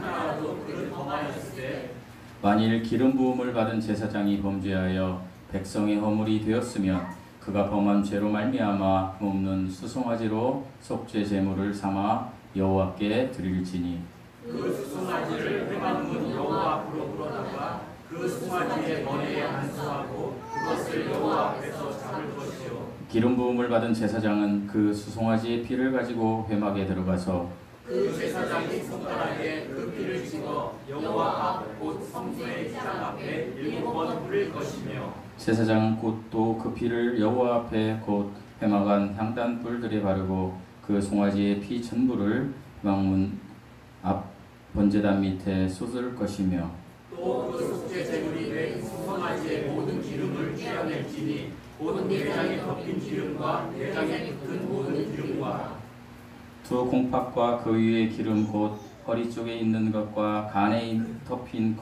하나라도 그를 범하였을 때 만일 기름 부음을 받은 제사장이 범죄하여 백성의 허물이 되었으면 그가 범한 죄로 말미암아 흠없는 수송아지로 속죄 제물을 삼아 여호와께 드릴지니 그 수송아지를 회막문 여호와 앞으로 불어다가 그 수송아지의 머리에 안수하고 그것을 여호와 앞에서 잡을 것이요 기름 부음을 받은 제사장은 그 수송아지의 피를 가지고 회막에 들어가서 그 제사장이 손가락에 그 피를 찍어 여호와 앞 곧 성소의 휘장 앞에 7번 뿌릴 것이며 제사장은 곧 또 그 피를 여호와 앞에 곧 회막 안 향단 뿔들에 바르고 그 송아지의 피 전부를 회막문 앞 번제단 밑에 쏟을 것이며 또 그 속죄 제물이 된 수송아지의 모든 기름을 떼어낼지니 곧 내장에 덮인 기름과 내장에 붙은 모든 기름과 두 콩팥과 그 위에 기름 곧 허리 쪽에 있는 것과 간에 덮인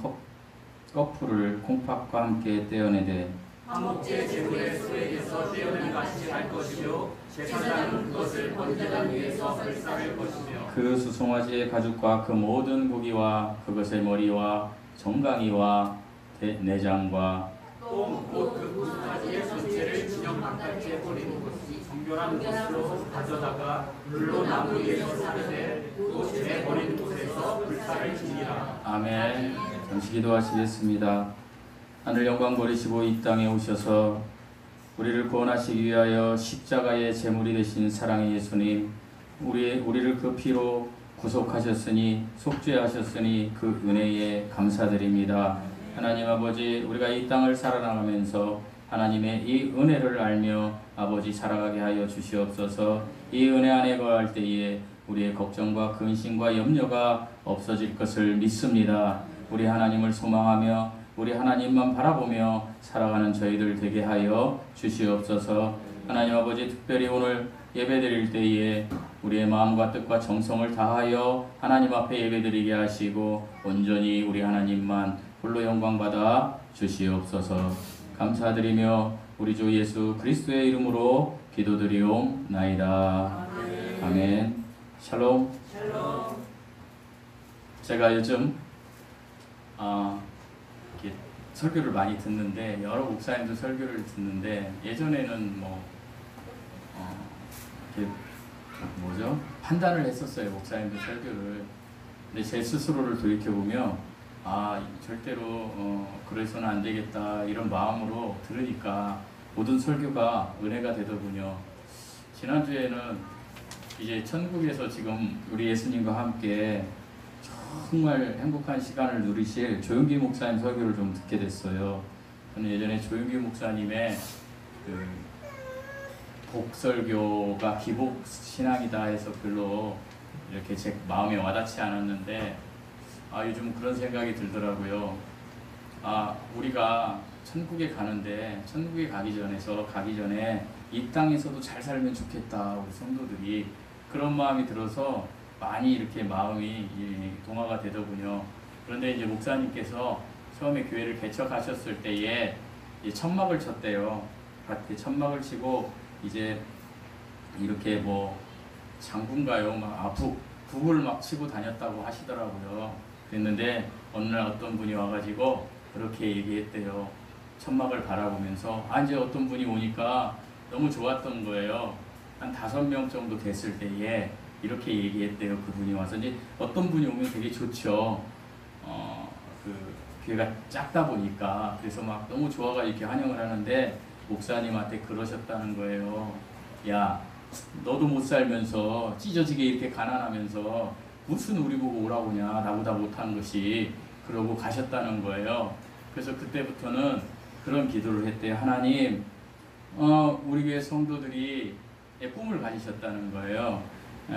거풀을 콩팥과 함께 떼어내되 화목제 제물의 소에게서 떼어낸 같이 할 것이요 제사장은 그것을 번제단 위에서 불사를 것이며 그 수송아지의 가죽과 그 모든 고기와 그것의 머리와 정강이와 내장과 똥곧그 수송아지의 전체를 진영 바깥에 버리는 것이 정결한 곳으로 가져다가 물로 나무 위에서 사르되 또 버리는 곳에서 불사를 지니라. 아멘. 잠시 기도하시겠습니다. 하늘 영광 버리시고 이 땅에 오셔서 우리를 구원하시기 위하여 십자가의 제물이 되신 사랑의 예수님, 우리를 그 피로 구속하셨으니 속죄하셨으니 그 은혜에 감사드립니다. 하나님 아버지, 우리가 이 땅을 살아나가면서 하나님의 이 은혜를 알며 아버지 살아가게 하여 주시옵소서. 이 은혜 안에 거할 때에 우리의 걱정과 근심과 염려가 없어질 것을 믿습니다. 우리 하나님을 소망하며 우리 하나님만 바라보며 살아가는 저희들 되게 하여 주시옵소서. 하나님 아버지, 특별히 오늘 예배드릴 때에 우리의 마음과 뜻과 정성을 다하여 하나님 앞에 예배드리게 하시고 온전히 우리 하나님만 홀로 영광받아 주시옵소서. 감사드리며 우리 주 예수 그리스도의 이름으로 기도드리옵나이다. 아멘. 샬롬. 제가 요즘 이렇게 설교를 많이 듣는데 여러 목사님들 설교를 듣는데 예전에는 이렇게 판단을 했었어요, 목사님들 설교를. 근데 제 스스로를 돌이켜보면 절대로 그래서는 안 되겠다 이런 마음으로 들으니까 모든 설교가 은혜가 되더군요. 지난주에는 이제 천국에서 지금 우리 예수님과 함께 정말 행복한 시간을 누리실 조용기 목사님 설교를 좀 듣게 됐어요. 저는 예전에 조용기 목사님의 그 복설교가 기복신앙이다 해서 별로 이렇게 제 마음에 와닿지 않았는데 요즘 그런 생각이 들더라고요. 우리가 천국에 가는데 천국에 가기 전에 이 땅에서도 잘 살면 좋겠다, 우리 성도들이 그런 마음이 들어서 많이 이렇게 마음이 동화가 되더군요. 그런데 이제 목사님께서 처음에 교회를 개척하셨을 때에 천막을 쳤대요. 밭에 천막을 치고 이제 이렇게 장군가요? 북을 막 치고 다녔다고 하시더라고요. 그랬는데 어느 날 어떤 분이 와가지고 그렇게 얘기했대요. 천막을 바라보면서 이제 어떤 분이 오니까 너무 좋았던 거예요. 한 5명 정도 됐을 때에 이렇게 얘기했대요. 그분이 와서 이제 어떤 분이 오면 되게 좋죠. 그 교회가 작다 보니까 그래서 막 너무 좋아가 이렇게 환영을 하는데 목사님한테 그러셨다는 거예요. 야, 너도 못 살면서 찢어지게 이렇게 가난하면서 무슨 우리 보고 오라고냐, 나보다 못한 것이, 그러고 가셨다는 거예요. 그래서 그때부터는 그런 기도를 했대요. 하나님, 우리 교회 성도들이 꿈을 가지셨다는 거예요.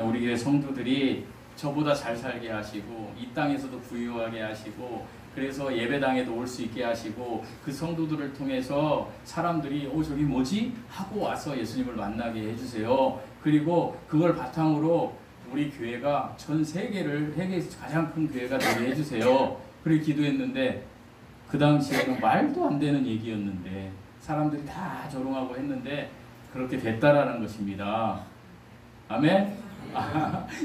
우리 교회 성도들이 저보다 잘 살게 하시고 이 땅에서도 부유하게 하시고 그래서 예배당에도 올 수 있게 하시고 그 성도들을 통해서 사람들이 저기 뭐지? 하고 와서 예수님을 만나게 해주세요. 그리고 그걸 바탕으로 우리 교회가 전 세계에서 가장 큰 교회가 되게 해주세요. 그렇게 기도했는데 그 당시에는 말도 안 되는 얘기였는데 사람들이 다 조롱하고 했는데 그렇게 됐다라는 것입니다. 아멘?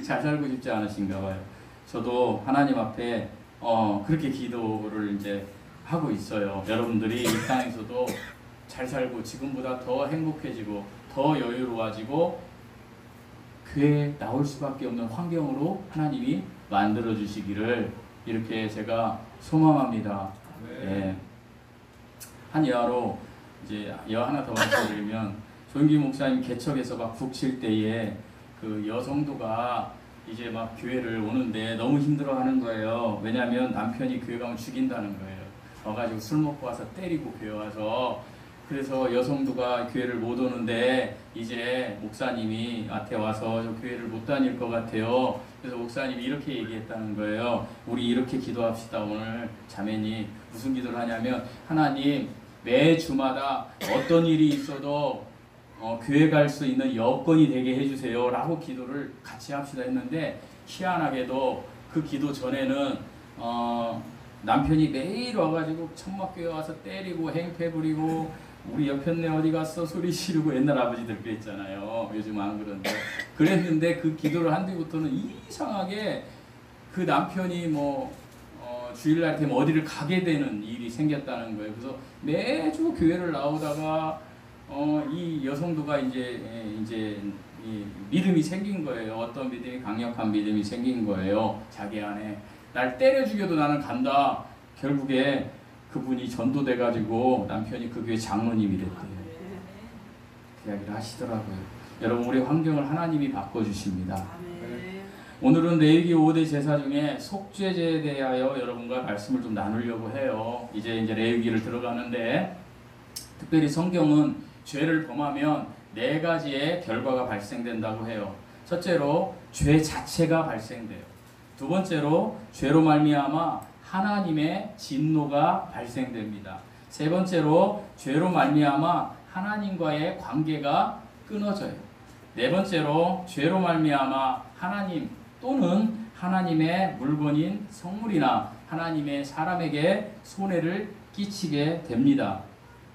잘 살고 싶지 않으신가 봐요. 저도 하나님 앞에 그렇게 기도를 이제 하고 있어요. 여러분들이 이 땅에서도 잘 살고 지금보다 더 행복해지고 더 여유로워지고 교회에 나올 수밖에 없는 환경으로 하나님이 만들어 주시기를 이렇게 제가 소망합니다. 예. 한 예화로 이제 예화 하나 더 말씀드리면 조영기 목사님 개척에서 막 북칠 때에 그 여성도가 이제 막 교회를 오는데 너무 힘들어하는 거예요. 왜냐하면 남편이 교회 가면 죽인다는 거예요. 와가지고 술 먹고 와서 때리고 교회 와서. 그래서 여성도가 교회를 못 오는데 이제 목사님이 앞에 와서 저 교회를 못 다닐 것 같아요. 그래서 목사님이 이렇게 얘기했다는 거예요. 우리 이렇게 기도합시다. 오늘 자매님 무슨 기도를 하냐면 하나님 매 주마다 어떤 일이 있어도 교회 갈 수 있는 여건이 되게 해주세요 라고 기도를 같이 합시다 했는데 희한하게도 그 기도 전에는 남편이 매일 와가지고 천막교회 와서 때리고 행패 부리고 우리 옆편네 어디 갔어 소리 지르고 옛날 아버지들 그랬잖아요. 요즘 안 그런데 그랬는데 그 기도를 한 뒤부터는 이상하게 그 남편이 주일날 되면 어디를 가게 되는 일이 생겼다는 거예요. 그래서 매주 교회를 나오다가 이 여성도가 이제 이 믿음이 생긴 거예요. 어떤 믿음이 강력한 믿음이 생긴 거예요. 자기 안에 날 때려 죽여도 나는 간다. 결국에 그분이 전도돼 가지고 남편이 그 교회 장로님이 됐대요. 그 이야기를 하시더라고요. 여러분 우리 환경을 하나님이 바꿔주십니다. 오늘은 레위기 5대 제사 중에 속죄제에 대하여 여러분과 말씀을 좀 나누려고 해요. 이제 레위기를 들어가는데 특별히 성경은 죄를 범하면 4가지의 결과가 발생된다고 해요. 첫째로 죄 자체가 발생돼요. 두 번째로 죄로 말미암아 하나님의 진노가 발생됩니다. 세 번째로 죄로 말미암아 하나님과의 관계가 끊어져요. 네 번째로 죄로 말미암아 하나님 또는 하나님의 물건인 성물이나 하나님의 사람에게 손해를 끼치게 됩니다.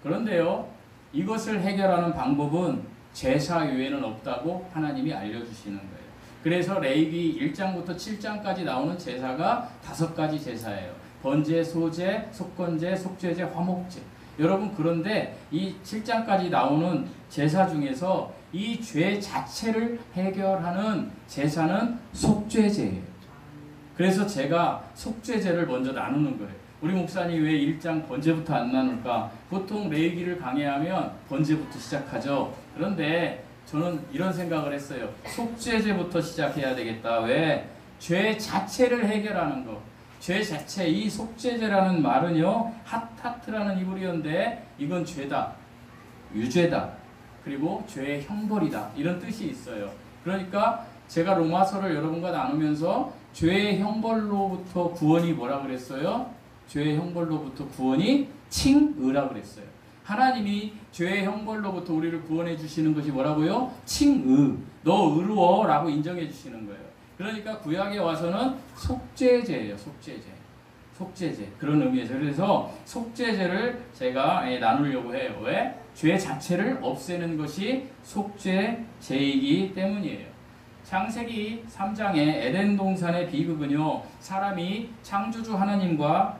그런데요, 이것을 해결하는 방법은 제사 외에는 없다고 하나님이 알려주시는 거예요. 그래서 레위기 1장부터 7장까지 나오는 제사가 5가지 제사예요. 번제, 소제, 속건제, 속죄제, 화목제. 여러분 그런데 이 7장까지 나오는 제사 중에서 이 죄 자체를 해결하는 제사는 속죄제예요. 그래서 제가 속죄제를 먼저 나누는 거예요. 우리 목사님 왜 1장 번제부터 안 나눌까? 보통 레위기를 강해하면 번제부터 시작하죠. 그런데 저는 이런 생각을 했어요. 속죄제부터 시작해야 되겠다. 왜? 죄 자체를 해결하는 거. 죄 자체, 이 속죄제라는 말은요, 핫하트라는 이불이었는데 이건 죄다, 유죄다, 그리고 죄의 형벌이다 이런 뜻이 있어요. 그러니까 제가 로마서를 여러분과 나누면서 죄의 형벌로부터 구원이 뭐라 그랬어요? 죄의 형벌로부터 구원이 칭의라 그랬어요. 하나님이 죄의 형벌로부터 우리를 구원해 주시는 것이 뭐라고요? 칭의, 너 의로워 라고 인정해 주시는 거예요. 그러니까 구약에 와서는 속죄제예요. 속죄제 그런 의미에서. 그래서 속죄제를 제가 나누려고 해요. 왜? 죄 자체를 없애는 것이 속죄제이기 때문이에요. 창세기 3장의 에덴 동산의 비극은요, 사람이 창조주 하나님과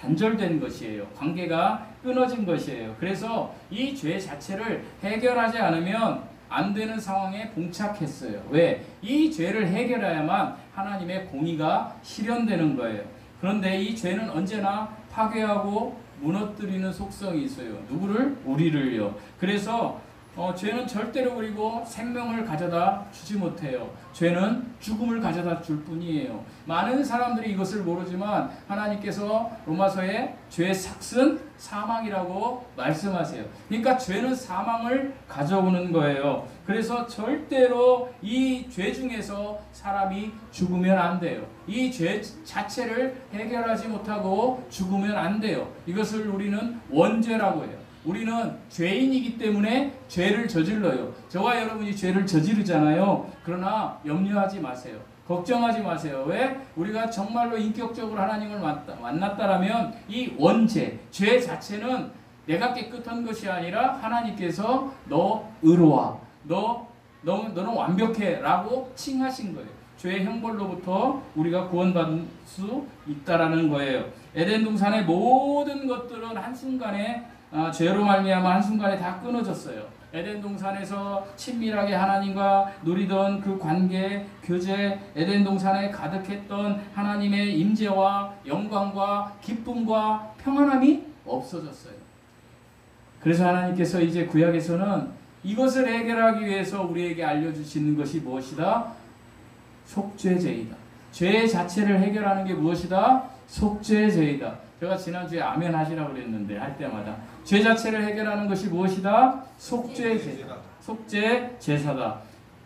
단절된 것이에요. 관계가 끊어진 것이에요. 그래서 이 죄 자체를 해결하지 않으면 안 되는 상황에 봉착했어요. 왜? 이 죄를 해결해야만 하나님의 공의가 실현되는 거예요. 그런데 이 죄는 언제나 파괴하고 무너뜨리는 속성이 있어요. 누구를? 우리를요. 그래서 죄는 절대로 그리고 생명을 가져다 주지 못해요. 죄는 죽음을 가져다 줄 뿐이에요. 많은 사람들이 이것을 모르지만 하나님께서 로마서에 죄의 삭은 사망이라고 말씀하세요. 그러니까 죄는 사망을 가져오는 거예요. 그래서 절대로 이 죄 중에서 사람이 죽으면 안 돼요. 이 죄 자체를 해결하지 못하고 죽으면 안 돼요. 이것을 우리는 원죄라고 해요. 우리는 죄인이기 때문에 죄를 저질러요. 저와 여러분이 죄를 저지르잖아요. 그러나 염려하지 마세요. 걱정하지 마세요. 왜? 우리가 정말로 인격적으로 하나님을 만났다라면 이 원죄, 죄 자체는 내가 깨끗한 것이 아니라 하나님께서 너 의로워, 너는 완벽해 라고 칭하신 거예요. 죄의 형벌로부터 우리가 구원받을 수 있다라는 거예요. 에덴 동산의 모든 것들은 한순간에 죄로 말미암아 한순간에 다 끊어졌어요. 에덴 동산에서 친밀하게 하나님과 누리던 그 관계, 교제, 에덴 동산에 가득했던 하나님의 임재와 영광과 기쁨과 평안함이 없어졌어요. 그래서 하나님께서 이제 구약에서는 이것을 해결하기 위해서 우리에게 알려주시는 것이 무엇이다? 속죄제이다. 죄 자체를 해결하는 게 무엇이다? 속죄제이다. 제가 지난주에 아멘 하시라고 그랬는데 할 때마다 죄 자체를 해결하는 것이 무엇이다? 속죄제다. 속죄제사다.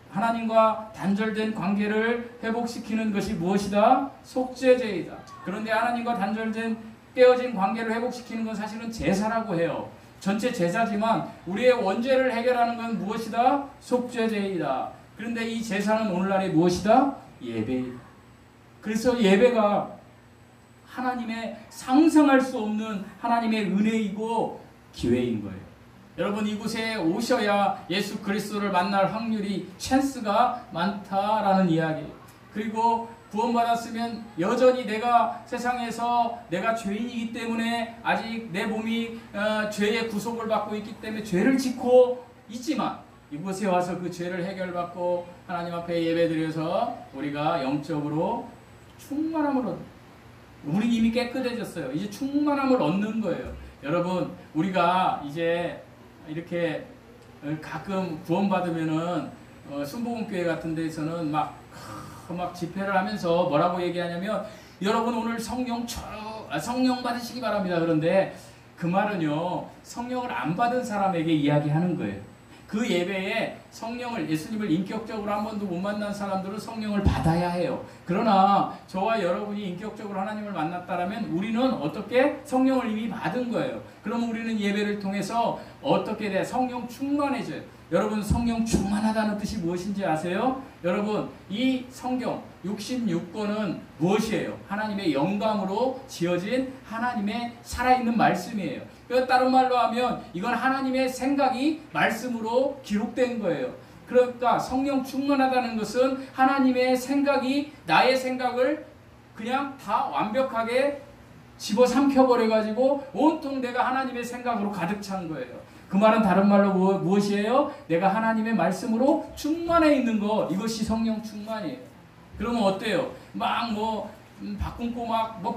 하나님과 단절된 관계를 회복시키는 것이 무엇이다? 속죄제이다. 그런데 하나님과 단절된 깨어진 관계를 회복시키는 건 사실은 제사라고 해요. 전체 제사지만 우리의 원죄를 해결하는 건 무엇이다? 속죄제이다. 그런데 이 제사는 오늘날에 무엇이다? 예배이다. 그래서 예배가 하나님의 상상할 수 없는 하나님의 은혜이고 기회인 거예요. 여러분 이곳에 오셔야 예수 그리스도를 만날 확률이 찬스가 많다라는 이야기. 그리고 구원받았으면 여전히 내가 세상에서 내가 죄인이기 때문에 아직 내 몸이 죄의 구속을 받고 있기 때문에 죄를 짓고 있지만 이곳에 와서 그 죄를 해결받고 하나님 앞에 예배드려서 우리가 영적으로 충만함을 얻는, 우리 이미 깨끗해졌어요. 이제 충만함을 얻는 거예요. 여러분 우리가 이제 이렇게 가끔 구원받으면은 순복음교회 같은 데서는 막 집회를 하면서 뭐라고 얘기하냐면 여러분 오늘 성령 받으시기 바랍니다. 그런데 그 말은요 성령을 안 받은 사람에게 이야기하는 거예요. 그 예배에 성령을, 예수님을 인격적으로 한 번도 못 만난 사람들은 성령을 받아야 해요. 그러나 저와 여러분이 인격적으로 하나님을 만났다면 우리는 어떻게 성령을 이미 받은 거예요. 그럼 우리는 예배를 통해서 어떻게 돼? 성령 충만해져요. 여러분 성령 충만하다는 뜻이 무엇인지 아세요? 여러분 이 성경 66권은 무엇이에요? 하나님의 영감으로 지어진 하나님의 살아있는 말씀이에요. 다른 말로 하면 이건 하나님의 생각이 말씀으로 기록된 거예요. 그러니까 성령 충만하다는 것은 하나님의 생각이 나의 생각을 그냥 다 완벽하게 집어삼켜버려가지고 온통 내가 하나님의 생각으로 가득 찬 거예요. 그 말은 다른 말로 무엇이에요? 내가 하나님의 말씀으로 충만해 있는 거, 이것이 성령 충만이에요. 그러면 어때요? 밥 굶고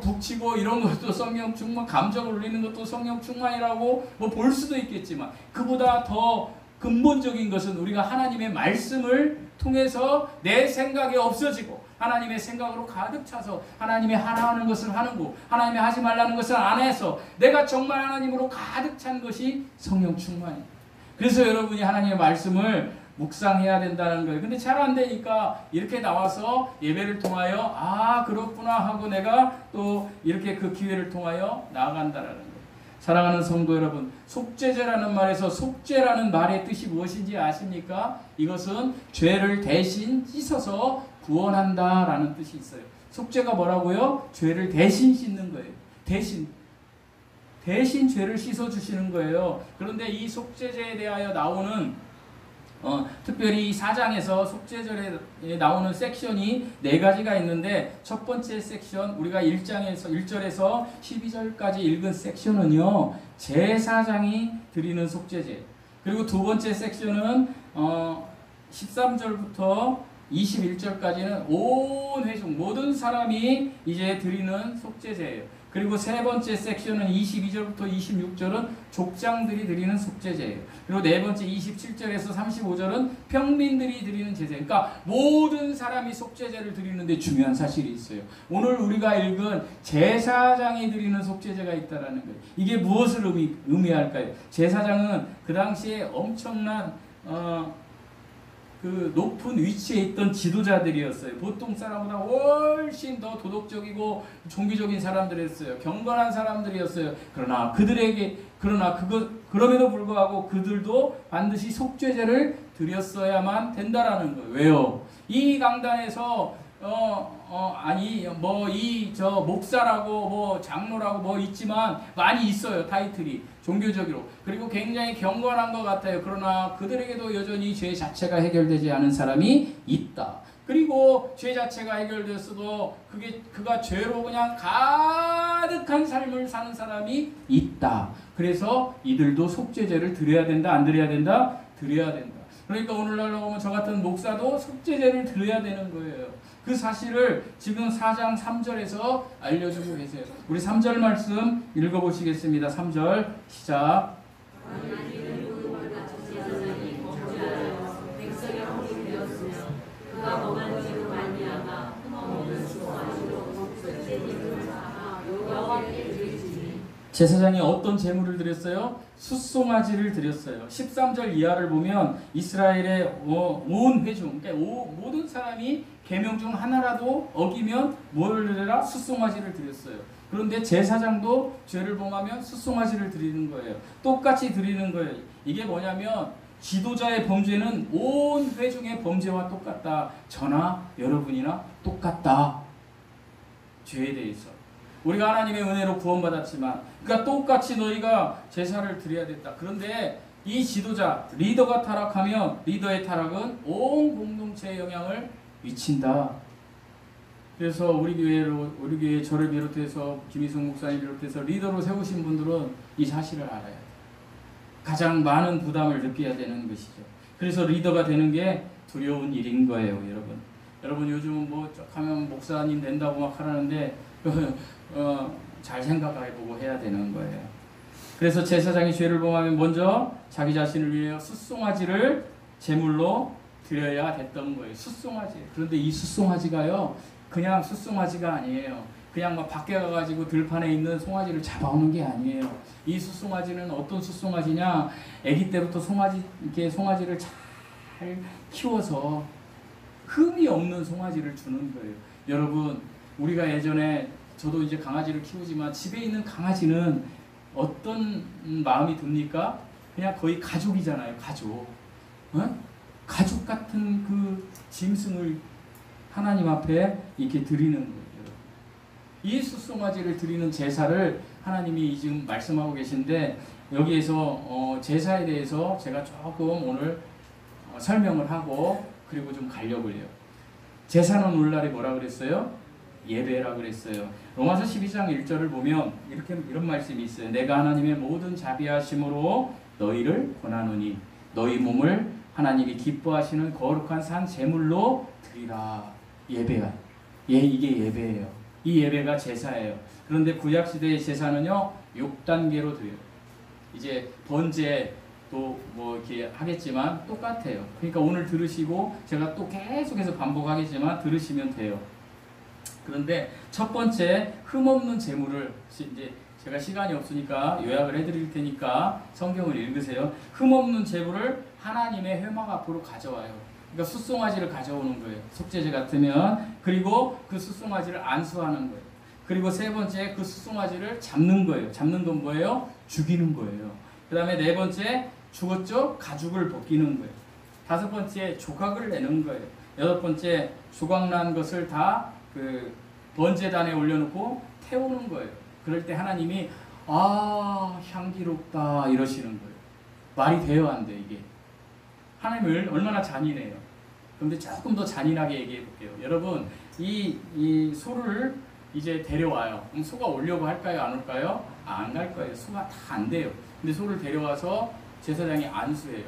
북치고 이런 것도 성령 충만, 감정을 울리는 것도 성령 충만이라고 볼 수도 있겠지만 그보다 더 근본적인 것은 우리가 하나님의 말씀을 통해서 내 생각이 없어지고 하나님의 생각으로 가득 차서 하나님의 하라는 것을 하는 거, 하나님의 하지 말라는 것을 안 해서 내가 정말 하나님으로 가득 찬 것이 성령 충만이에요. 그래서 여러분이 하나님의 말씀을 묵상해야 된다는 거예요. 근데 잘 안 되니까 이렇게 나와서 예배를 통하여 그렇구나 하고 내가 또 이렇게 그 기회를 통하여 나아간다라는 거예요. 사랑하는 성도 여러분, 속죄제라는 말에서 속죄라는 말의 뜻이 무엇인지 아십니까? 이것은 죄를 대신 씻어서 구원한다라는 뜻이 있어요. 속죄가 뭐라고요? 죄를 대신 씻는 거예요. 대신 죄를 씻어주시는 거예요. 그런데 이 속죄제에 대하여 나오는 특별히 이 4장에서 속죄절에 나오는 섹션이 4가지가 있는데 첫 번째 섹션, 우리가 1절에서 12절까지 읽은 sek션은요 제사장이 드리는 속죄제, 그리고 두 번째 섹션은 13절부터 21절까지는 온 회중 모든 사람이 이제 드리는 속죄제예요. 그리고 세 번째 섹션은 22절부터 26절은 족장들이 드리는 속죄제예요. 그리고 네 번째 27절에서 35절은 평민들이 드리는 제제. 그러니까 모든 사람이 속죄제를 드리는데 중요한 사실이 있어요. 오늘 우리가 읽은 제사장이 드리는 속죄제가 있다라는 거예요. 이게 무엇을 의미할까요? 제사장은 그 당시에 엄청난 그 높은 위치에 있던 지도자들이었어요. 보통 사람보다 훨씬 더 도덕적이고 종교적인 사람들이었어요. 경건한 사람들이었어요. 그럼에도 불구하고 그들도 반드시 속죄제를 드렸어야만 된다라는 거예요. 왜요? 이 강단에서 목사라고 장로라고 있지만 많이 있어요. 타이틀이 종교적으로. 그리고 굉장히 경건한 것 같아요. 그러나 그들에게도 여전히 죄 자체가 해결되지 않은 사람이 있다. 그리고 죄 자체가 해결되었어도 그가 죄로 그냥 가득한 삶을 사는 사람이 있다. 그래서 이들도 속죄제를 드려야 된다, 안 드려야 된다? 드려야 된다. 그러니까 오늘날로 보면 저 같은 목사도 속죄제를 드려야 되는 거예요. 그 사실을 지금 4장 3절에서 알려주고 계세요. 우리 3절 말씀 읽어보시겠습니다. 3절 시작. 제사장이 어떤 제물을 드렸어요? 숫송아지를 드렸어요. 13절 이하를 보면 이스라엘의 온 회중, 그러니까 모든 사람이 계명 중 하나라도 어기면 뭘 드려라? 숫송아지를 드렸어요. 그런데 제사장도 죄를 범하면 숫송아지를 드리는 거예요. 똑같이 드리는 거예요. 이게 뭐냐면 지도자의 범죄는 온 회중의 범죄와 똑같다. 저나 여러분이나 똑같다. 죄에 대해서. 우리가 하나님의 은혜로 구원받았지만, 그러니까 똑같이 너희가 제사를 드려야 됐다. 그런데 이 지도자, 리더가 타락하면 리더의 타락은 온 공동체에 영향을 미친다. 그래서 우리 교회 저를 비롯해서 김희성 목사님 비롯해서 리더로 세우신 분들은 이 사실을 알아야 돼요. 가장 많은 부담을 느껴야 되는 것이죠. 그래서 리더가 되는 게 두려운 일인 거예요, 여러분. 여러분 요즘 뭐 하면 목사님 된다고 막 하라는데 잘 생각해보고 해야 되는 거예요. 그래서 제사장이 죄를 범하면 먼저 자기 자신을 위해 숫송아지를 제물로 드려야 됐던 거예요. 숫송아지. 그런데 이 숫송아지가요, 그냥 숫송아지가 아니에요. 그냥 막 밖에 가가지고 들판에 있는 송아지를 잡아오는 게 아니에요. 이 숫송아지는 어떤 숫송아지냐? 아기 때부터 송아지를 잘 키워서 흠이 없는 송아지를 주는 거예요. 여러분, 우리가 예전에 저도 이제 강아지를 키우지만 집에 있는 강아지는 어떤 마음이 듭니까? 그냥 거의 가족이잖아요. 가족. 가족 같은 그 짐승을 하나님 앞에 이렇게 드리는 거예요. 이 숫송아지를 드리는 제사를 하나님이 지금 말씀하고 계신데, 여기에서 제사에 대해서 제가 조금 오늘 설명을 하고 그리고 좀 가려고 해요. 제사는 오늘날에 뭐라 그랬어요? 예배라 그랬어요. 로마서 12장 1절을 보면 이런 말씀이 있어요. 내가 하나님의 모든 자비하심으로 너희를 권하노니 너희 몸을 하나님이 기뻐하시는 거룩한 산 제물로 드리라. 예배가. 이게 예배예요. 이 예배가 제사예요. 그런데 구약시대의 제사는요, 6단계로 돼요. 이제 번제 또 뭐 이렇게 하겠지만 똑같아요. 그러니까 오늘 들으시고 제가 또 계속해서 반복하겠지만 들으시면 돼요. 그런데 첫 번째 흠없는 제물을, 이제 제가 시간이 없으니까 요약을 해드릴 테니까 성경을 읽으세요. 흠없는 제물을 하나님의 회막 앞으로 가져와요. 그러니까 숫송아지를 가져오는 거예요. 속죄제 같으면. 그리고 그 숫송아지를 안수하는 거예요. 그리고 세 번째, 그 숫송아지를 잡는 거예요. 잡는 건 뭐예요? 죽이는 거예요. 그 다음에 네 번째, 죽었죠? 가죽을 벗기는 거예요. 다섯 번째, 조각을 내는 거예요. 여섯 번째, 조각난 것을 다 그 번제단에 올려놓고 태우는 거예요. 그럴 때 하나님이 향기롭다 이러시는 거예요. 말이 돼요, 안 돼, 이게? 하나님을 얼마나 잔인해요. 그런데 조금 더 잔인하게 얘기해 볼게요. 여러분, 이 소를 이제 데려와요. 그럼 소가 오려고 할까요? 안 올까요? 안 갈 거예요. 소가 다 안 돼요. 근데 소를 데려와서 제사장이 안수해요.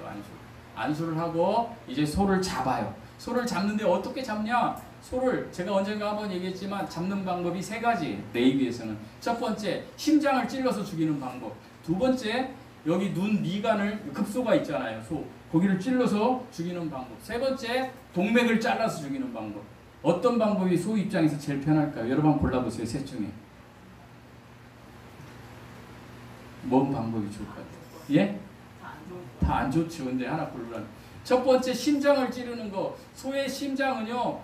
안수를 하고 이제 소를 잡아요. 소를 잡는데 어떻게 잡냐? 소를 제가 언젠가 한번 얘기했지만 잡는 방법이 세 가지. 레위기에서는 첫 번째, 심장을 찔러서 죽이는 방법. 두 번째, 여기 눈 미간을, 급소가 있잖아요. 소 거기를 찔러서 죽이는 방법. 세 번째, 동맥을 잘라서 죽이는 방법. 어떤 방법이 소 입장에서 제일 편할까요? 여러분 한번 골라보세요. 셋 중에 뭔 방법이 좋을 것 같아요? 예? 다 안 좋죠. 근데 하나 고르라는. 첫 번째, 심장을 찌르는 거. 소의 심장은요,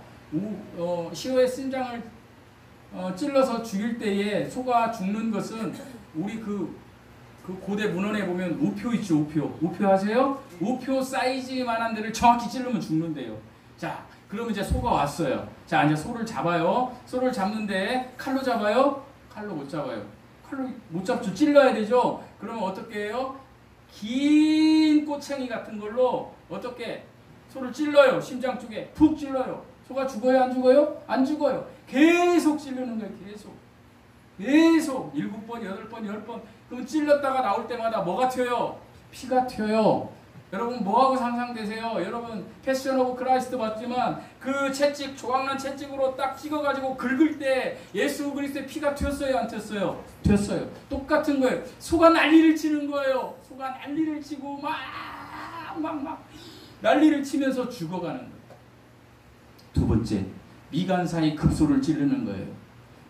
시오의 심장을 찔러서 죽일 때에 소가 죽는 것은 우리 그 고대 문헌에 보면 우표 있죠. 우표 아세요? 우표 사이즈만한 데를 정확히 찌르면 죽는데요. 자, 그러면 이제 소가 왔어요. 자, 이제 소를 잡아요. 소를 잡는데 칼로 잡아요? 칼로 못 잡아요. 칼로 못 잡죠. 찔러야 되죠. 그러면 어떻게 해요? 긴 꼬챙이 같은 걸로 어떻게 소를 찔러요. 심장 쪽에 푹 찔러요. 소가 죽어요? 안 죽어요? 안 죽어요. 계속 찌르는 거예요. 계속 7번, 8번, 10번. 그럼 찔렀다가 나올 때마다 뭐가 튀어요? 피가 튀어요. 여러분 뭐하고 상상되세요? 여러분 패션 오브 크라이스트 봤지만 그 채찍, 조각난 채찍으로 딱 찍어가지고 긁을 때 예수 그리스도의 피가 튀었어요? 안 튀었어요? 튀었어요. 똑같은 거예요. 소가 난리를 치는 거예요. 소가 난리를 치고 막 난리를 치면서 죽어가는 거예요. 두 번째, 미간사이 급소를 찌르는 거예요.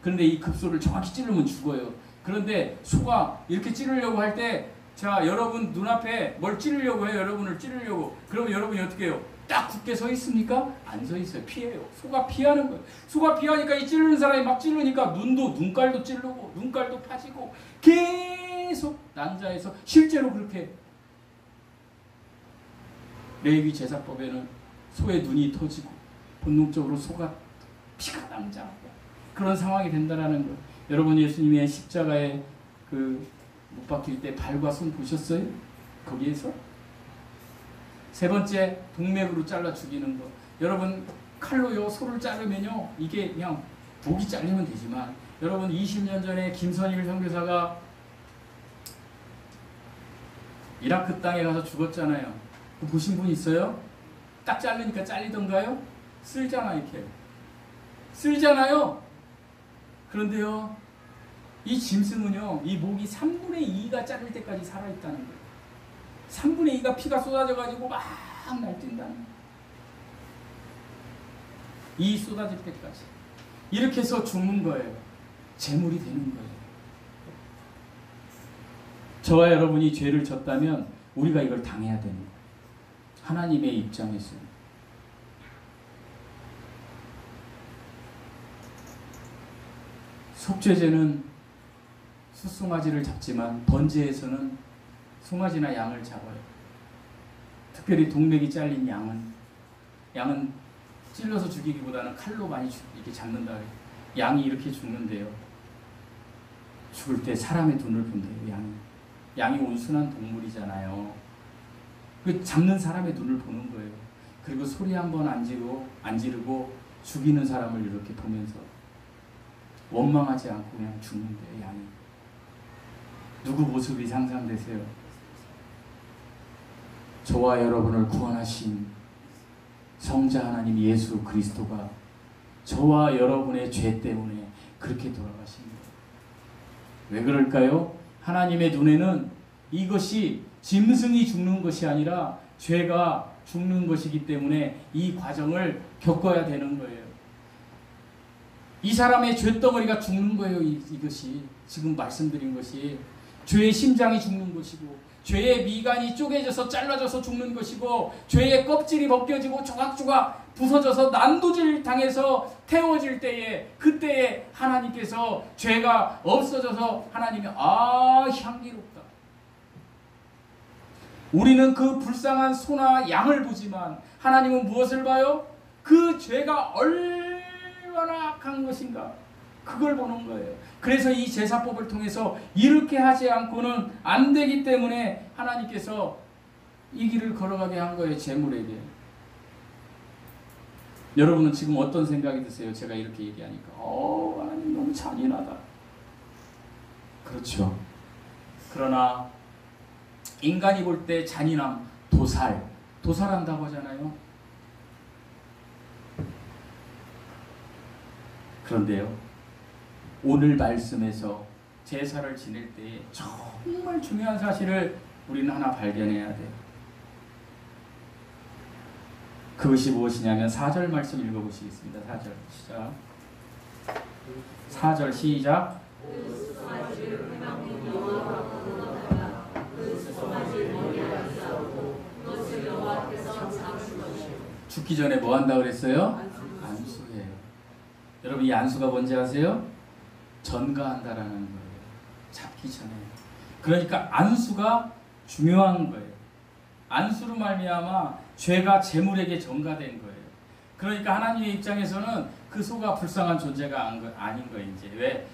그런데 이 급소를 정확히 찌르면 죽어요. 그런데 소가 이렇게 찌르려고 할 때, 자, 여러분 눈앞에 뭘 찌르려고 해요. 여러분을 찌르려고. 그러면 여러분이 어떻게 해요? 딱 굳게 서 있습니까? 안 서 있어요. 피해요. 소가 피하는 거예요. 소가 피하니까 이 찌르는 사람이 막 찌르니까 눈깔도 찌르고 눈깔도 파지고 계속 난자해서 실제로 그렇게 레위 제사법에는 소의 눈이 터지고 본능적으로 소가 피가 낭자하고 그런 상황이 된다라는 거. 여러분 예수님의 십자가에 못 박힐 때 발과 손 보셨어요? 거기에서? 세 번째, 동맥으로 잘라 죽이는 거. 여러분 칼로요 소를 자르면요 이게 그냥 목이 잘리면 되지만, 여러분 20년 전에 김선일 선교사가 이라크 땅에 가서 죽었잖아요. 보신 분 있어요? 딱 자르니까 잘리던가요? 쓸잖아 이렇게. 쓸잖아요. 그런데요, 이 짐승은요, 이 목이 3분의 2가 자를 때까지 살아있다는 거예요. 3분의 2가 피가 쏟아져가지고 막 날뛴다는 거예요. 이 쏟아질 때까지. 이렇게 해서 죽는 거예요. 제물이 되는 거예요. 저와 여러분이 죄를 졌다면 우리가 이걸 당해야 되는 거예요. 하나님의 입장에서. 속죄제는 숫송아지를 잡지만 번제에서는 송아지나 양을 잡아요. 특별히 동맥이 잘린 양은 찔러서 죽이기보다는 칼로 많이 이렇게 잡는다. 양이 이렇게 죽는데요. 죽을 때 사람의 눈을 본대요. 양이 온순한 동물이잖아요. 그 잡는 사람의 눈을 보는 거예요. 그리고 소리 한번 안 지르고 죽이는 사람을 이렇게 보면서 원망하지 않고 그냥 죽는데요. 양이. 누구 모습이 상상되세요? 저와 여러분을 구원하신 성자 하나님 예수 그리스도가 저와 여러분의 죄 때문에 그렇게 돌아가신 거예요. 왜 그럴까요? 하나님의 눈에는 이것이 짐승이 죽는 것이 아니라 죄가 죽는 것이기 때문에 이 과정을 겪어야 되는 거예요. 이 사람의 죄덩어리가 죽는 거예요. 이것이 지금 말씀드린 것이 죄의 심장이 죽는 것이고, 죄의 미간이 쪼개져서 잘라져서 죽는 것이고, 죄의 껍질이 벗겨지고 조각조각 부서져서 난도질 당해서 태워질 때에, 그때에 하나님께서 죄가 없어져서 하나님이 향기롭다. 우리는 그 불쌍한 소나 양을 보지만 하나님은 무엇을 봐요? 그 죄가 얼마나 악한 것인가, 그걸 보는 거예요. 그래서 이 제사법을 통해서 이렇게 하지 않고는 안 되기 때문에 하나님께서 이 길을 걸어가게 한 거예요. 제물에게. 여러분은 지금 어떤 생각이 드세요? 제가 이렇게 얘기하니까 하나님 너무 잔인하다. 그렇죠. 그러나 인간이 볼 때 잔인함, 도살한다고 하잖아요. 그런데요, 오늘 말씀에서 제사를 지낼 때 정말 중요한 사실을 우리는 하나 발견해야 돼요. 그것이 무엇이냐면 4절 말씀 읽어보시겠습니다. 4절 시작. 4절 시작. 죽기 전에 뭐 한다 그랬어요? 안수해요. 여러분 이 안수가 뭔지 아세요? 전가한다라는 거예요. 잡기 전에. 그러니까 안수가 중요한 거예요. 안수로 말미암아 죄가 제물에게 전가된 거예요. 그러니까 하나님의 입장에서는 그 소가 불쌍한 존재가 아닌 거예요. 이제 왜?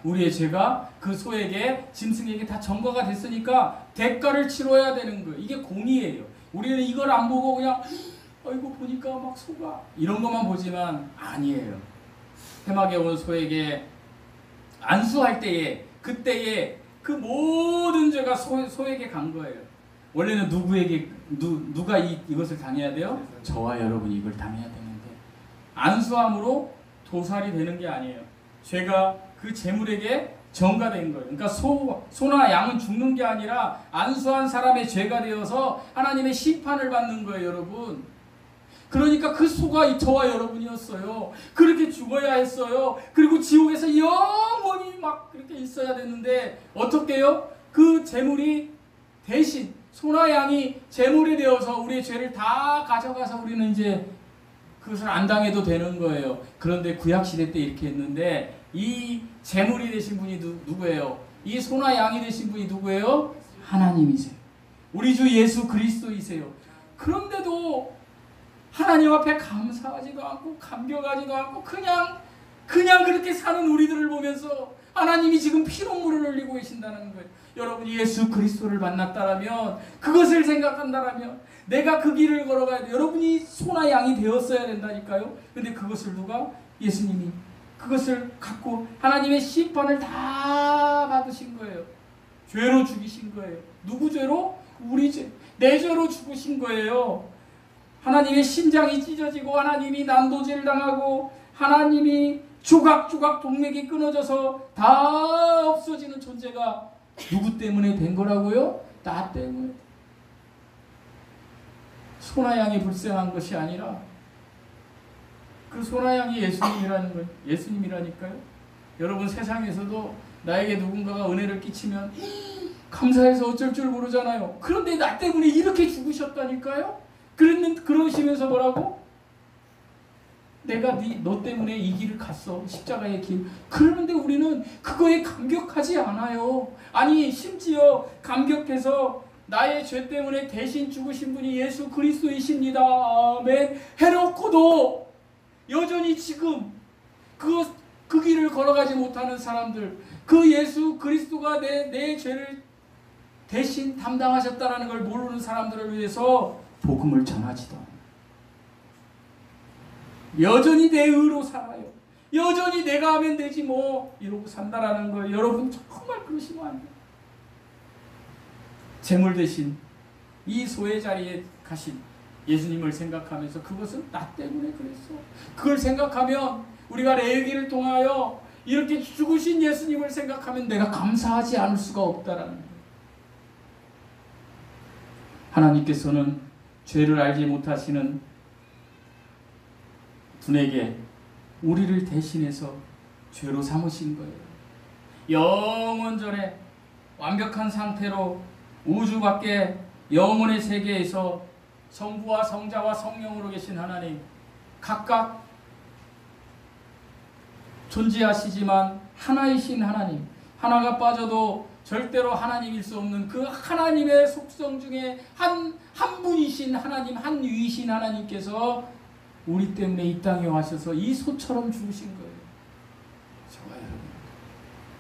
우리의 죄가 그 소에게, 짐승에게 다 전가가 됐으니까 대가를 치러야 되는 거예요. 이게 공의예요. 우리는 이걸 안 보고 그냥 이거 보니까 막 소가 이런 것만 보지만 아니에요. 회막에 온 소에게 안수할 때에 그때에 그 모든 죄가 소에게 간 거예요. 원래는 누구에게 누가 이것을 당해야 돼요? 저와 여러분이 이걸 당해야 되는데 안수함으로 도살이 되는 게 아니에요. 죄가 그 제물에게 전가된 거예요. 그러니까 소나 양은 죽는 게 아니라 안수한 사람의 죄가 되어서 하나님의 심판을 받는 거예요, 여러분. 그러니까 그 소가 저와 여러분이었어요. 그렇게 죽어야 했어요. 그리고 지옥에서 영원히 막 그렇게 있어야 되는데 어떻게 해요? 그 제물이 대신 소나 양이 제물이 되어서 우리의 죄를 다 가져가서 우리는 이제 그것을 안 당해도 되는 거예요. 그런데 구약시대 때 이렇게 했는데 이 제물이 되신 분이 누구예요? 이 소나 양이 되신 분이 누구예요? 하나님이세요. 우리 주 예수 그리스도이세요. 그런데도 하나님 앞에 감사하지도 않고 감격하지도 않고 그냥 그렇게 사는 우리들을 보면서 하나님이 지금 피눈물을 흘리고 계신다는 거예요. 여러분이 예수 그리스도를 만났다라면, 그것을 생각한다라면 내가 그 길을 걸어가야 돼. 여러분이 소나 양이 되었어야 된다니까요. 근데 그것을 누가? 예수님이 그것을 갖고 하나님의 심판을 다 받으신 거예요. 죄로 죽이신 거예요. 누구 죄로? 우리 죄, 내 죄로 죽으신 거예요. 하나님의 심장이 찢어지고 하나님이 난도질 당하고 하나님이 조각조각 동맥이 끊어져서 다 없어지는 존재가 누구 때문에 된 거라고요? 나 때문에. 소나 양이 불쌍한 것이 아니라 그 소나 양이 예수님이라는 거예요. 예수님이라니까요. 여러분, 세상에서도 나에게 누군가가 은혜를 끼치면 감사해서 어쩔 줄 모르잖아요. 그런데 나 때문에 이렇게 죽으셨다니까요. 그러시면서 뭐라고? 내가 너 때문에 이 길을 갔어. 십자가의 길. 그러는데 우리는 그거에 감격하지 않아요. 아니, 심지어 감격해서 나의 죄 때문에 대신 죽으신 분이 예수 그리스도이십니다. 아멘. 해놓고도 여전히 지금 그 길을 걸어가지 못하는 사람들, 그 예수 그리스도가 내 죄를 대신 담당하셨다는 걸 모르는 사람들을 위해서 복음을 전하지도 않아요. 여전히 내 의로 살아요. 여전히 내가 하면 되지 뭐 이러고 산다라는 거예요. 여러분, 정말 그러시면 안 돼요. 제물 대신 이 소의 자리에 가신 예수님을 생각하면서 그것은 나 때문에 그랬어. 그걸 생각하면 우리가 레위기를 통하여 이렇게 죽으신 예수님을 생각하면 내가 감사하지 않을 수가 없다라는 거예요. 하나님께서는 죄를 알지 못하시는 분에게 우리를 대신해서 죄로 삼으신 거예요. 영원전에 완벽한 상태로 우주 밖에 영혼의 세계에서 성부와 성자와 성령으로 계신 하나님, 각각 존재하시지만 하나이신 하나님, 하나가 빠져도 절대로 하나님일 수 없는 그 하나님의 속성 중에 한 분이신 하나님, 한 유이신 하나님께서 우리 때문에 이 땅에 와셔서 이 소처럼 죽으신 거예요. 저와 여러분.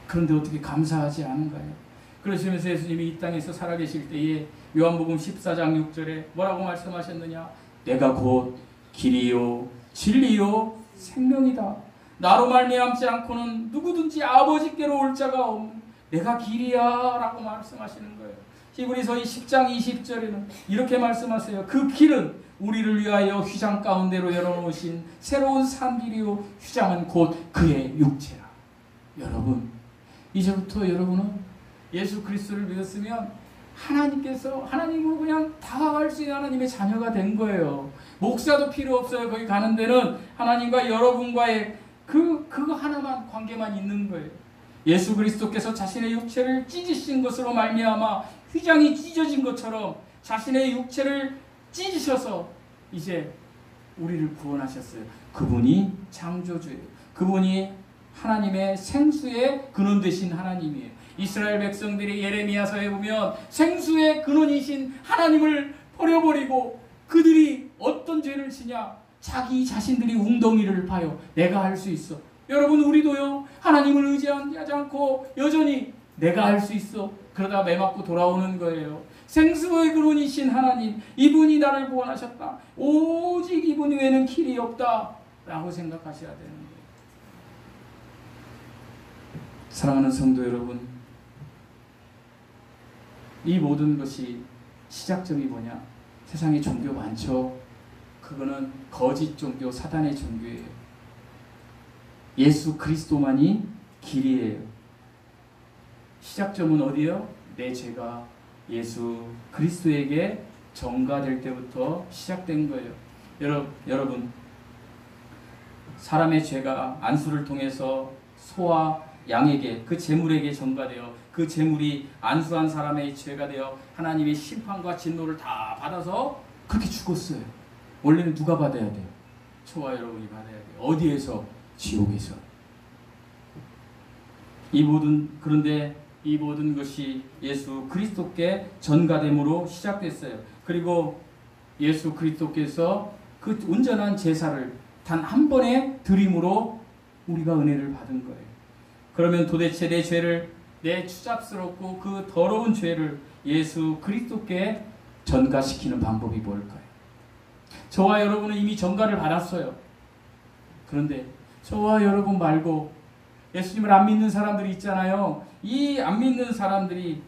그런데 어떻게 감사하지 않은가요? 그러시면서 예수님이 이 땅에서 살아계실 때에 요한복음 14장 6절에 뭐라고 말씀하셨느냐? 내가 곧 길이요 진리요 생명이다. 나로 말미암지 않고는 누구든지 아버지께로 올 자가 없는, 내가 길이야 라고 말씀하시는 거예요. 히브리서 10장 20절에는 이렇게 말씀하세요. 그 길은 우리를 위하여 휘장 가운데로 열어놓으신 새로운 산길이요 휘장은 곧 그의 육체라. 여러분, 이제부터 여러분은 예수 그리스도를 믿었으면 하나님께서 하나님으로 그냥 다가갈 수 있는 하나님의 자녀가 된 거예요. 목사도 필요 없어요. 거기 가는 데는 하나님과 여러분과의 그거 하나만 관계만 있는 거예요. 예수 그리스도께서 자신의 육체를 찢으신 것으로 말미암아 휘장이 찢어진 것처럼 자신의 육체를 찢으셔서 이제 우리를 구원하셨어요. 그분이 창조주예요. 그분이 하나님의 생수의 근원 되신 하나님이에요. 이스라엘 백성들이 예레미야서에 보면 생수의 근원이신 하나님을 버려버리고 그들이 어떤 죄를 지냐? 자기 자신들이 웅덩이를 파요. 내가 할 수 있어. 여러분, 우리도요, 하나님을 의지하지 않고 여전히 내가 할 수 있어. 그러다 매 맞고 돌아오는 거예요. 생수의 근원이신 하나님, 이분이 나를 구원하셨다. 오직 이분 외에는 길이 없다 라고 생각하셔야 되는 거예요. 사랑하는 성도 여러분, 이 모든 것이 시작점이 뭐냐? 세상에 종교 많죠. 그거는 거짓 종교, 사단의 종교예요. 예수 그리스도만이 길이에요. 시작점은 어디예요? 내 죄가 예수 그리스도에게 전가될 때부터 시작된 거예요. 여러분, 사람의 죄가 안수를 통해서 소와 양에게, 그 제물에게 전가되어 그 제물이 안수한 사람의 죄가 되어 하나님의 심판과 진노를 다 받아서 그렇게 죽었어요. 원래는 누가 받아야 돼요? 저와 여러분이 받아야 돼요. 어디에서? 지옥에서. 그런데 이 모든 것이 예수 그리스도께 전가됨으로 시작됐어요. 그리고 예수 그리스도께서 그 온전한 제사를 단 한 번에 드림으로 우리가 은혜를 받은 거예요. 그러면 도대체 내 죄를, 내 추잡스럽고 그 더러운 죄를 예수 그리스도께 전가시키는 방법이 뭘까요? 저와 여러분은 이미 전가를 받았어요. 그런데 저와 여러분 말고 예수님을 안 믿는 사람들이 있잖아요. 이 안 믿는 사람들이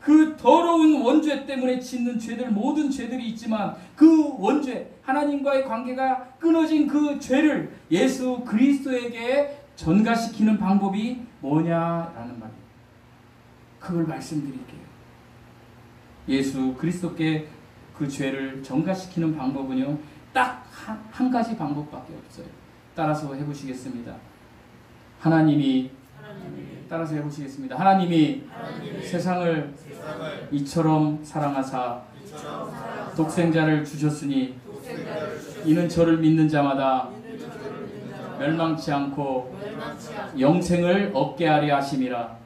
그 더러운 원죄 때문에 짓는 죄들, 모든 죄들이 있지만 그 원죄, 하나님과의 관계가 끊어진 그 죄를 예수 그리스도에게 전가시키는 방법이 뭐냐라는 말이에요. 그걸 말씀드릴게요. 예수 그리스도께 그 죄를 전가시키는 방법은요, 딱 한 가지 방법밖에 없어요. 따라서 해보시겠습니다. 따라서 해보시겠습니다. 하나님이 세상을 이처럼 사랑하사 독생자를 주셨으니 이는 저를 믿는 자마다 멸망치 않고 영생을 얻게 하려 하심이라.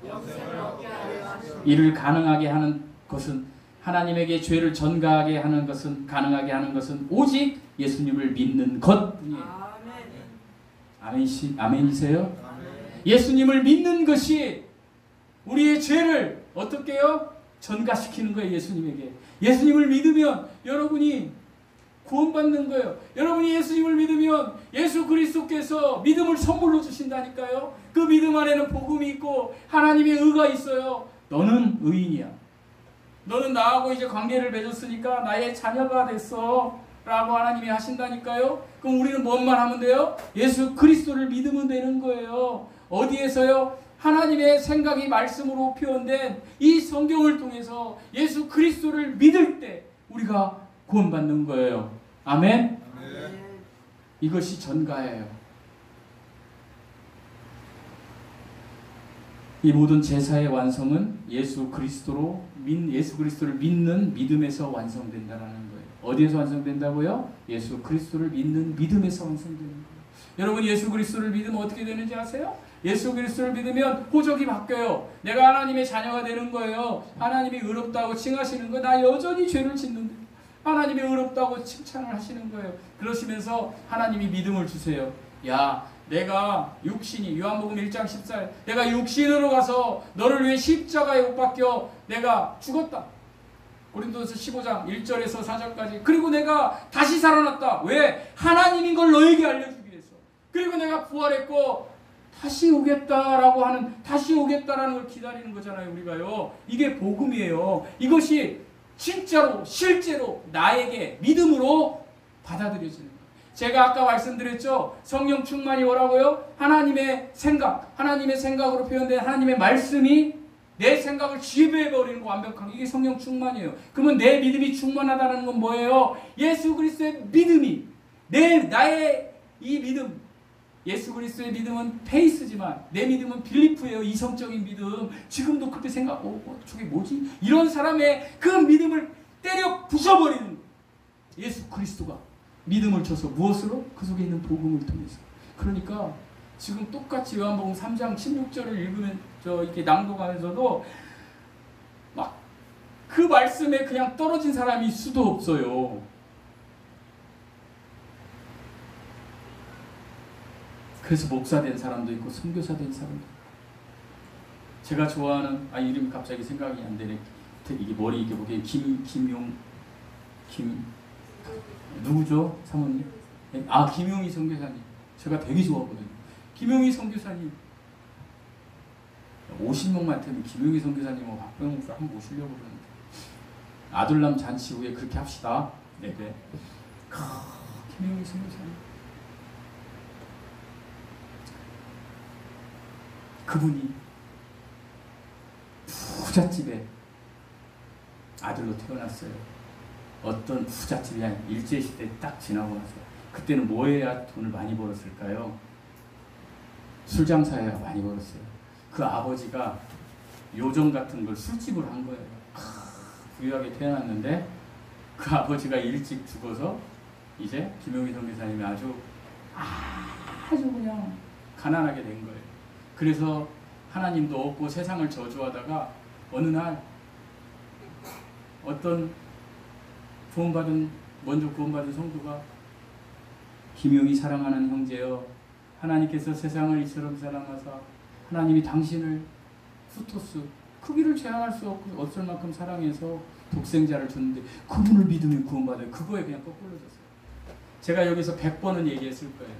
이를 가능하게 하는 것은, 하나님에게 죄를 전가하게 하는 것은, 가능하게 하는 것은 오직 예수님을 믿는 것뿐이에요. 아멘이세요? 예수님을 믿는 것이 우리의 죄를 어떻게 해요? 전가시키는 거예요. 예수님에게. 예수님을 믿으면 여러분이 구원받는 거예요. 여러분이 예수님을 믿으면 예수 그리스도께서 믿음을 선물로 주신다니까요. 그 믿음 안에는 복음이 있고 하나님의 의가 있어요. 너는 의인이야. 너는 나하고 이제 관계를 맺었으니까 나의 자녀가 됐어 라고 하나님이 하신다니까요. 그럼 우리는 뭔만 하면 돼요? 예수 그리스도를 믿으면 되는 거예요. 어디에서요? 하나님의 생각이 말씀으로 표현된 이 성경을 통해서 예수 그리스도를 믿을 때 우리가 구원받는 거예요. 아멘? 이것이 전가예요. 이 모든 제사의 완성은 예수 그리스도를 믿는 믿음에서 완성된다는 거예요. 어디에서 완성된다고요? 예수 그리스도를 믿는 믿음에서 완성되는 거예요. 여러분, 예수 그리스도를 믿으면 어떻게 되는지 아세요? 예수 그리스도를 믿으면 호적이 바뀌어요. 내가 하나님의 자녀가 되는 거예요. 하나님이 의롭다고 칭하시는 거, 나 여전히 죄를 짓는데 하나님이 의롭다고 칭찬을 하시는 거예요. 그러시면서 하나님이 믿음을 주세요. 야, 내가 육신이, 요한복음 1장 14절, 내가 육신으로 가서 너를 위해 십자가에 못 박혀 내가 죽었다. 고린도서 15장 1절에서 4절까지. 그리고 내가 다시 살아났다. 왜? 하나님인 걸 너에게 알려주기 위해서. 그리고 내가 부활했고 다시 오겠다라고 하는, 다시 오겠다라는 걸 기다리는 거잖아요, 우리가요. 이게 복음이에요. 이것이 진짜로, 실제로 나에게 믿음으로 받아들여지는 거예요. 제가 아까 말씀드렸죠. 성령 충만이 뭐라고요? 하나님의 생각, 하나님의 생각으로 표현된 하나님의 말씀이 내 생각을 지배해버리는 거, 완벽하게. 이게 성령 충만이에요. 그러면 내 믿음이 충만하다는 건 뭐예요? 예수 그리스도의 믿음이, 나의 이 믿음, 예수 그리스도의 믿음은 페이스지만 내 믿음은 빌리프예요. 이성적인 믿음. 지금도 그렇게 생각, 저게 뭐지? 이런 사람의 그 믿음을 때려 부숴버리는 예수 그리스도가 믿음을 줘서, 무엇으로? 그 속에 있는 복음을 통해서. 그러니까 지금 똑같이 요한복음 3장 16절을 읽으면 이렇게 낭독하면서도 막 그 말씀에 그냥 떨어진 사람이 수도 없어요. 그래서 목사 된 사람도 있고 선교사 된 사람도 있고. 제가 좋아하는, 이름이 갑자기 생각이 안 되네. 이게 머리 이게 보기엔 누구죠? 사모님? 아, 김용희 선교사님. 제가 되게 좋아하거든요. 김용희 선교사님. 50명만 되면 김용희 선교사님하고 박병호 목사 한번 모시려고 그러는데 아들남 잔치 후에 그렇게 합시다. 네. 김용희 선교사님. 그분이 부잣집에 아들로 태어났어요. 어떤 부잣집이 아니라 일제시대 딱 지나고 나서 그때는 뭐 해야 돈을 많이 벌었을까요? 술 장사해야 많이 벌었어요. 그 아버지가 요정 같은 걸 술집을 한 거예요. 부유하게 태어났는데 그 아버지가 일찍 죽어서 이제 김용희 선교사님이 아주 그냥 가난하게 된 거예요. 그래서 하나님도 없고 세상을 저주하다가 어느 날 어떤 먼저 구원받은 성도가 김용희 사랑하는 형제여, 하나님께서 세상을 이처럼 사랑하사 하나님이 당신을 후토스 크기를 제한할 수 없을 만큼 사랑해서 독생자를 줬는데 그분을 믿으면 구원받아요. 그거에 그냥 거꾸로졌어요. 제가 여기서 100번은 얘기했을 거예요.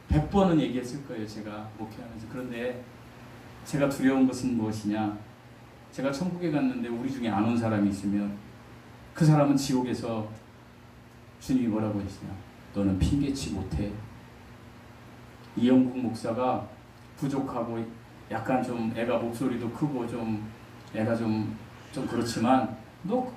100번은 얘기했을 거예요. 제가 목회하면서. 그런데 제가 두려운 것은 무엇이냐? 제가 천국에 갔는데 우리 중에 안 온 사람이 있으면 그 사람은 지옥에서 주님이 뭐라고 했으냐? 너는 핑계치 못해. 이영국 목사가 부족하고 약간 좀 애가 목소리도 크고 좀 애가 좀 그렇지만 너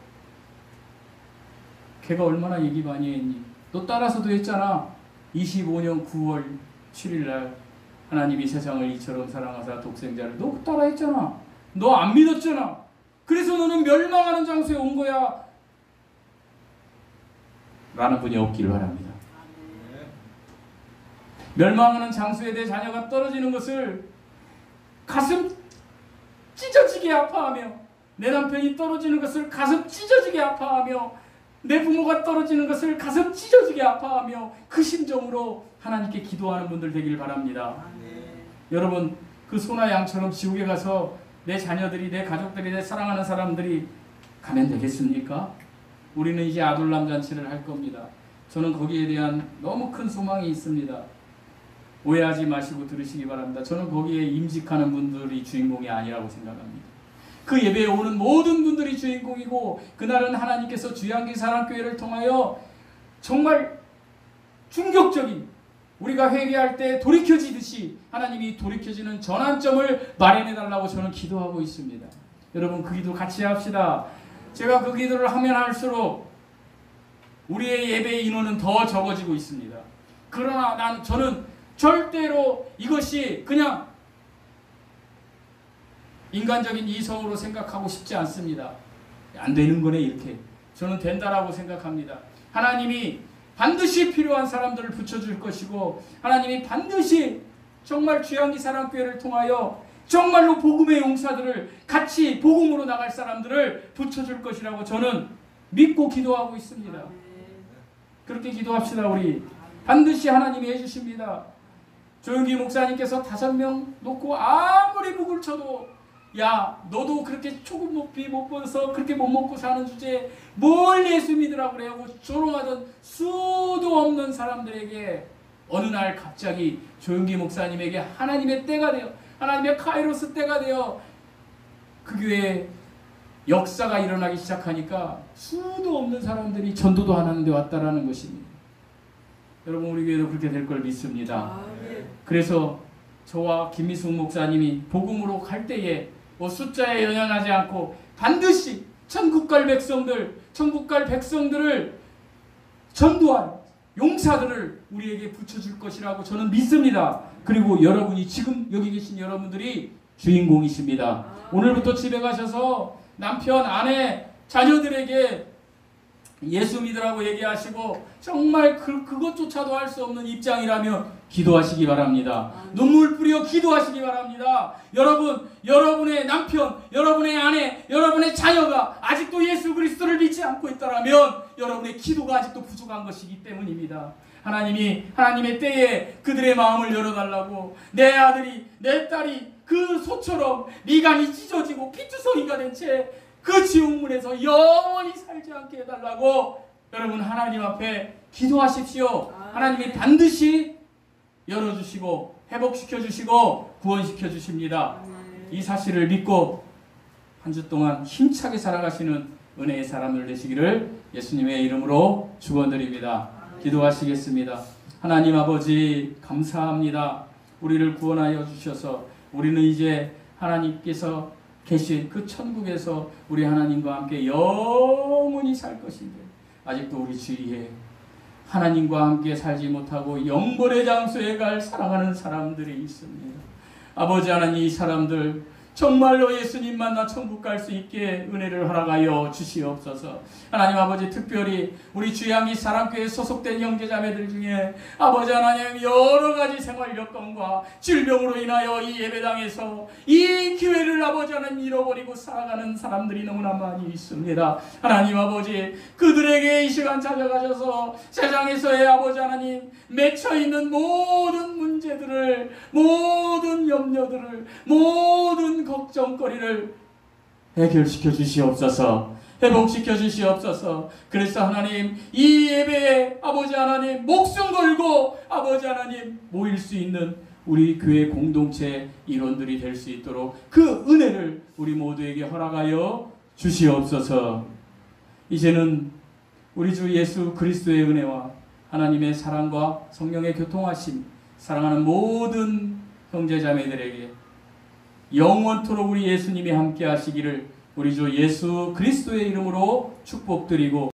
걔가 얼마나 얘기 많이 했니? 너 따라서도 했잖아. 25년 9월 7일 날 하나님이 세상을 이처럼 사랑하사 독생자를 너 따라 했잖아. 너 안 믿었잖아. 그래서 너는 멸망하는 장소에 온 거야. 라는 분이 없기를 바랍니다. 멸망하는 장소에 내 자녀가 떨어지는 것을 가슴 찢어지게 아파하며, 내 남편이 떨어지는 것을 가슴 찢어지게 아파하며, 내 부모가 떨어지는 것을 가슴 찢어지게 아파하며 그 심정으로 하나님께 기도하는 분들 되길 바랍니다. 여러분, 그 소나 양처럼 지옥에 가서 내 자녀들이, 내 가족들이, 내 사랑하는 사람들이 가면 되겠습니까? 우리는 이제 아둘람 잔치를 할 겁니다. 저는 거기에 대한 너무 큰 소망이 있습니다. 오해하지 마시고 들으시기 바랍니다. 저는 거기에 임직하는 분들이 주인공이 아니라고 생각합니다. 그 예배에 오는 모든 분들이 주인공이고, 그날은 하나님께서 주양기 사랑교회를 통하여 정말 충격적인, 우리가 회개할 때 돌이켜지듯이 하나님이 돌이켜지는 전환점을 마련해달라고 저는 기도하고 있습니다. 여러분, 그 기도 같이 합시다. 제가 그 기도를 하면 할수록 우리의 예배 인원은 더 적어지고 있습니다. 그러나 저는 절대로 이것이 그냥 인간적인 이성으로 생각하고 싶지 않습니다. 안 되는 거네 이렇게. 저는 된다라고 생각합니다. 하나님이 반드시 필요한 사람들을 붙여줄 것이고, 하나님이 반드시 정말 주양기 사랑교회를 통하여 정말로 복음의 용사들을, 같이 복음으로 나갈 사람들을 붙여줄 것이라고 저는 믿고 기도하고 있습니다. 그렇게 기도합시다. 우리 반드시 하나님이 해주십니다. 조용기 목사님께서 5명 놓고 아무리 목을 쳐도, 야 너도 그렇게 초급 높이 못 벌어서 그렇게 못 먹고 사는 주제에 뭘 예수 믿으라고 그래요. 조롱하던 수도 없는 사람들에게 어느 날 갑자기 조용기 목사님에게 하나님의 때가 되어, 하나님의 카이로스 때가 되어 그 교회에 역사가 일어나기 시작하니까 수도 없는 사람들이 전도도 하는데 왔다라는 것입니다. 여러분, 우리 교회도 그렇게 될 걸 믿습니다. 그래서 저와 김미숙 목사님이 복음으로 갈 때에 숫자에 연연하지 않고 반드시 천국 갈 백성들을 전도할 용사들을 우리에게 붙여줄 것이라고 저는 믿습니다. 그리고 여러분이, 지금 여기 계신 여러분들이 주인공이십니다. 오늘부터 집에 가셔서 남편, 아내, 자녀들에게 예수 믿으라고 얘기하시고, 정말 그것조차도 할 수 없는 입장이라면 기도하시기 바랍니다. 눈물 뿌려 기도하시기 바랍니다. 여러분, 여러분의 남편, 여러분의 아내, 여러분의 자녀가 아직도 예수 그리스도를 믿지 않고 있다면 여러분의 기도가 아직도 부족한 것이기 때문입니다. 하나님이 하나님의 때에 그들의 마음을 열어달라고, 내 아들이, 내 딸이 그 소처럼 미간이 찢어지고 피투성이가 된 채 그 지옥문에서 영원히 살지 않게 해달라고 여러분 하나님 앞에 기도하십시오. 하나님이 반드시 열어주시고 회복시켜주시고 구원시켜주십니다. 이 사실을 믿고 한 주 동안 힘차게 살아가시는 은혜의 사람들 되시기를 예수님의 이름으로 축원드립니다. 기도하시겠습니다. 하나님 아버지 감사합니다. 우리를 구원하여 주셔서 우리는 이제 하나님께서 계신 그 천국에서 우리 하나님과 함께 영원히 살 것인데 아직도 우리 주위에 하나님과 함께 살지 못하고 영혼의 장소에 갈 사랑하는 사람들이 있습니다. 아버지 하나님, 이 사람들 정말로 예수님 만나 천국 갈 수 있게 은혜를 허락하여 주시옵소서. 하나님 아버지, 특별히 우리 주양이 사랑교회에 소속된 형제자매들 중에 아버지 하나님 여러 가지 생활 여건과 질병으로 인하여 이 예배당에서 이 기회를 아버지 하나님 잃어버리고 살아가는 사람들이 너무나 많이 있습니다. 하나님 아버지, 그들에게 이 시간 찾아가셔서 세상에서의 아버지 하나님 맺혀있는 모든 문제들을, 모든 염려들을, 모든 걱정거리를 해결시켜 주시옵소서. 회복시켜 주시옵소서. 그래서 하나님, 이 예배에 아버지 하나님 목숨 걸고 아버지 하나님 모일 수 있는 우리 교회 공동체 일원들이 될 수 있도록 그 은혜를 우리 모두에게 허락하여 주시옵소서. 이제는 우리 주 예수 그리스도의 은혜와 하나님의 사랑과 성령의 교통하심, 사랑하는 모든 형제자매들에게 영원토록 우리 예수님이 함께 하시기를 우리 주 예수 그리스도의 이름으로 축복드리고